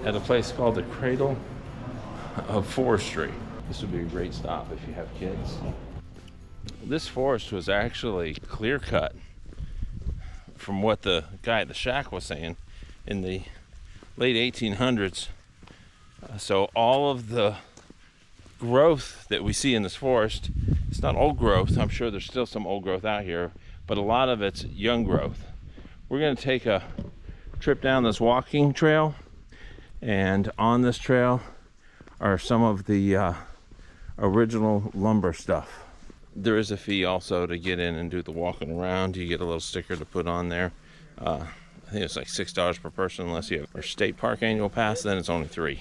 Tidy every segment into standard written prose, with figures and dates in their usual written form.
at a place called the Cradle of Forestry. This would be a great stop if you have kids. This forest was actually clear cut, from what the guy at the shack was saying, in the late 1800s. So all of the growth that we see in this forest, it's not old growth. I'm sure there's still some old growth out here, but a lot of it's young growth. We're going to take a trip down this walking trail, and on this trail are some of the original lumber stuff. There is a fee also to get in and do the walking around. You get a little sticker to put on there. I think it's like $6 per person unless you have a state park annual pass, then it's only $3.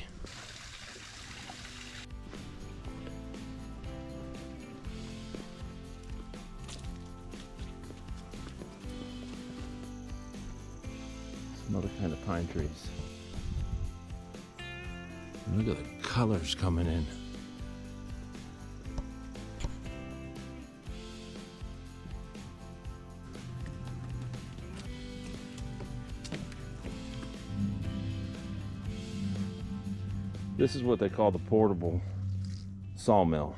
Some other kind of pine trees. And look at the colors coming in. This is what they call the portable sawmill.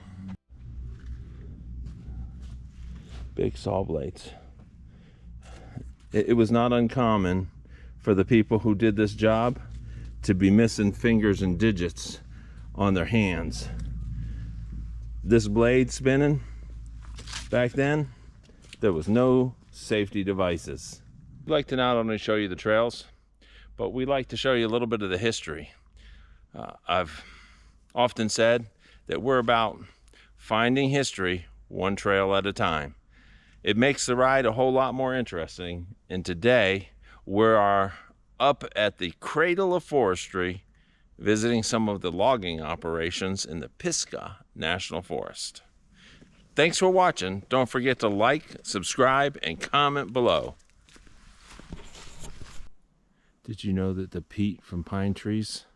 Big saw blades. It was not uncommon for the people who did this job to be missing fingers and digits on their hands. This blade spinning, back then, there was no safety devices. We'd like to not only show you the trails, but we like to show you a little bit of the history. I've often said that we're about finding history one trail at a time. It makes the ride a whole lot more interesting, and today we are up at the Cradle of Forestry visiting some of the logging operations in the Pisgah National Forest. Thanks for watching. Don't forget to like, subscribe, and comment below. Did you know that the peat from pine trees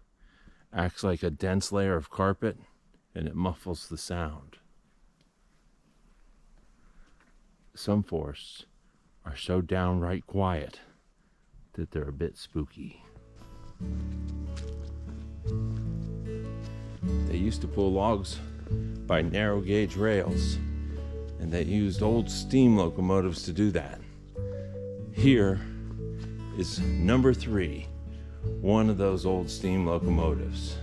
acts like a dense layer of carpet and it muffles the sound? Some forests are so downright quiet that they're a bit spooky. They used to pull logs by narrow gauge rails, and they used old steam locomotives to do that. Here is number 3, one of those old steam locomotives.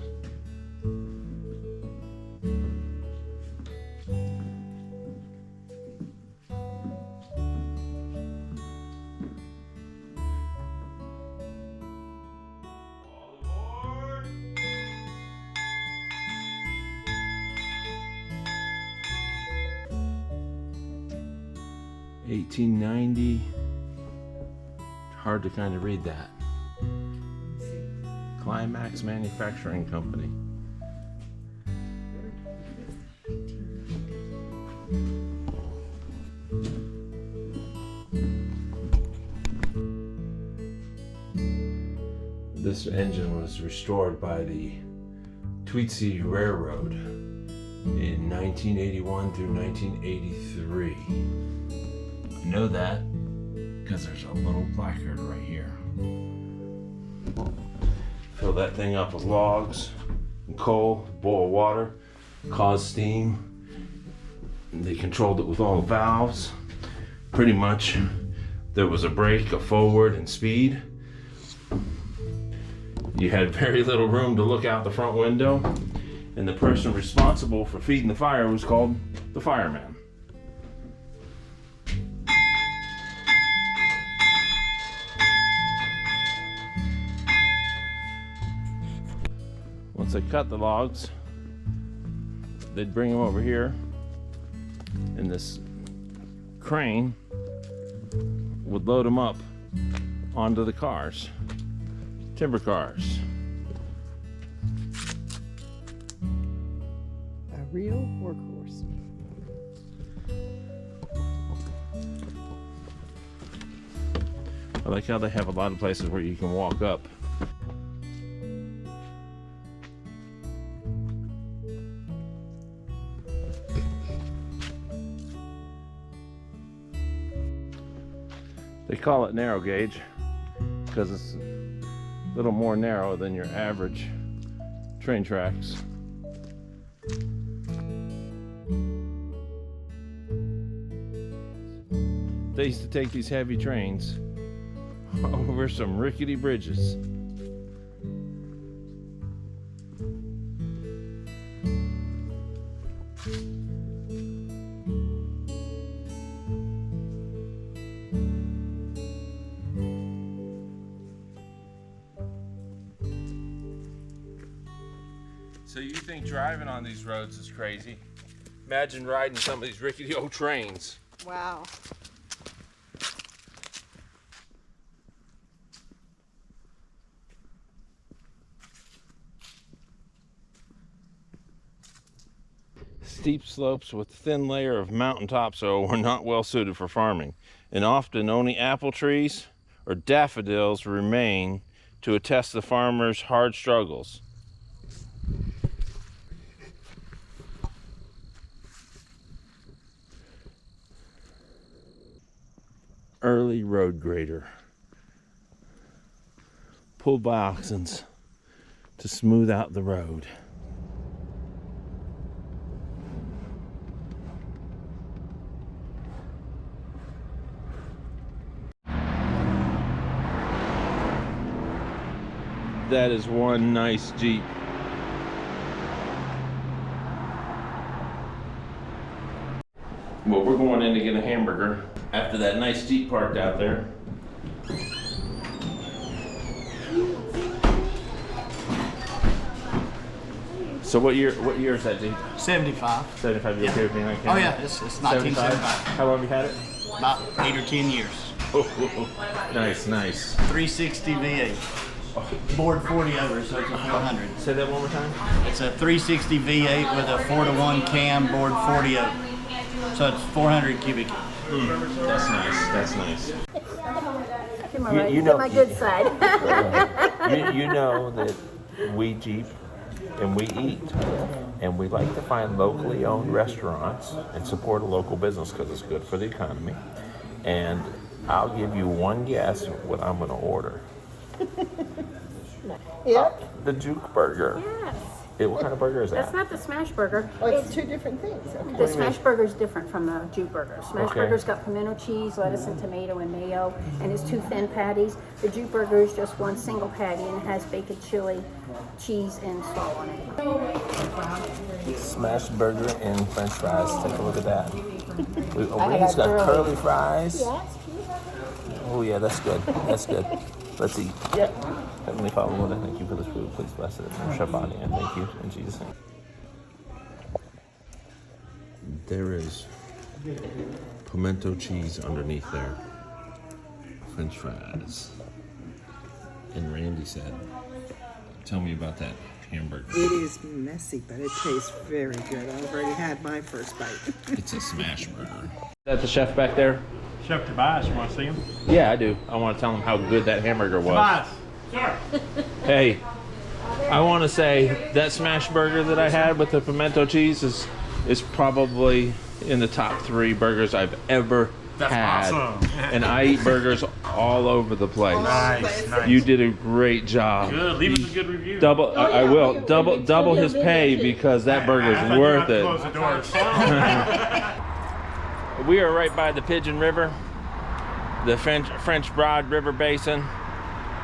All aboard! 1890. Hard to kind of read that. Climax Manufacturing Company. This engine was restored by the Tweetsie Railroad in 1981 through 1983. I know that because there's a little placard right here. Fill that thing up with logs and coal, boil water, cause steam. And they controlled it with all the valves. Pretty much there was a brake, a forward, and speed. You had very little room to look out the front window, and the person responsible for feeding the fire was called the fireman. Once they cut the logs, they'd bring them over here, and this crane would load them up onto the cars, timber cars. A real workhorse. I like how they have a lot of places where you can walk up. They call it narrow gauge because it's a little more narrow than your average train tracks. They used to take these heavy trains over some rickety bridges. So you think driving on these roads is crazy? Imagine riding some of these rickety old trains. Wow. Steep slopes with thin layer of mountain topsoil were not well suited for farming, and often only apple trees or daffodils remain to attest the farmers' hard struggles. Early road grader, pulled by oxen to smooth out the road. That is one nice Jeep. Well, we're going in to get a hamburger after that nice Jeep parked out there. So what year is that Jeep? 75. 75, you okay with being on Oh camera? yeah, it's 1975. How long have you had it? About 8 or 10 years. Oh, nice, nice. 360 V8. Board 40 over, so it's a 400. Say that one more time. It's a 360 V8 with a 4-to-1 cam, board 40 over. So it's 400 cubic. That's nice, that's nice. You know, my good side. you know that we Jeep and we eat, and we like to find locally owned restaurants and support a local business because it's good for the economy. And I'll give you one guess what I'm going to order. Yep. The Juke Burger. Yes. What kind of burger is that? That's not the smash burger. Oh, it's two different things. Okay. The smash burger is different from the Juke burger. Smash Okay. burger's got pimento cheese, lettuce and tomato and mayo, and it's two thin patties. The Juke burger is just one single patty and it has bacon, chili, cheese, and salt on it. Smashed burger and French fries. Take a look at that. It's got curly. curly fries. Yeah, it's cute. Oh yeah, that's good. That's good. Let's eat. Yep. Heavenly Father, Lord, I thank you for this food. Please bless it from Shabbat, and thank you in Jesus' name. There is pimento cheese underneath there. French fries. And Randy said, tell me about that hamburger. It is messy, but it tastes very good. I've already had my first bite. It's a smash burger. Is that the chef back there? Chef Tobias, you want to see him? Yeah, I do. I want to tell him how good that hamburger was. Tobias, sir. Hey, I want to say that smash burger that I had with the pimento cheese is probably in the top 3 burgers I've ever had. Awesome. And I eat burgers all over the place. Nice, nice. You did a great job. Good. Leave us a good review. Double, I will double his pay because that burger I is thought you were worth about to close it. the doors. We are right by the Pigeon River, the French Broad River Basin,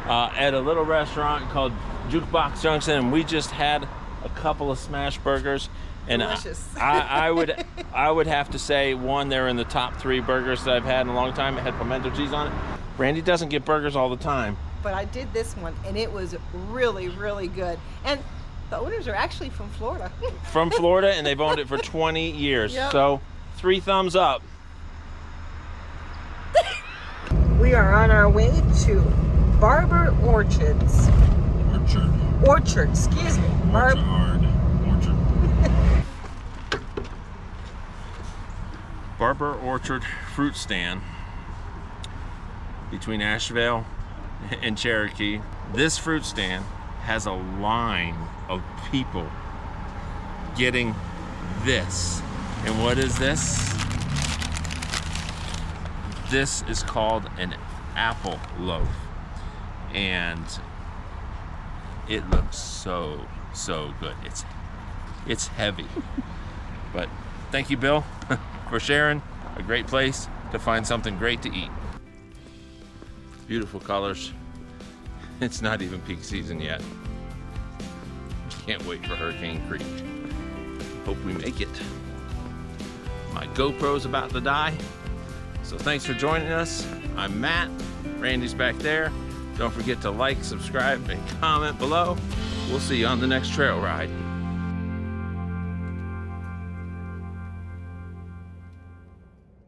at a little restaurant called Jukebox Junction, and we just had a couple of smash burgers. And Delicious. I would have to say, one, they're in the top 3 burgers that I've had in a long time. It had pimento cheese on it. Randy doesn't get burgers all the time. But I did this one, and it was really, really good. And the owners are actually from Florida. From Florida, and they've owned it for 20 years. Yep. So 3 thumbs up. We are on our way to Barber Orchards. Orchard, excuse me. Orchard. Barber Orchard fruit stand between Asheville and Cherokee. This fruit stand has a line of people getting this. And what is this? This is called an apple loaf. And It looks so good. It's heavy. But thank you, Bill, for sharing. A great place to find something great to eat. Beautiful colors. It's not even peak season yet. Can't wait for Hurricane Creek. Hope we make it. My GoPro's about to die. So thanks for joining us. I'm Matt. Randy's back there. Don't forget to like, subscribe, and comment below. We'll see you on the next trail ride.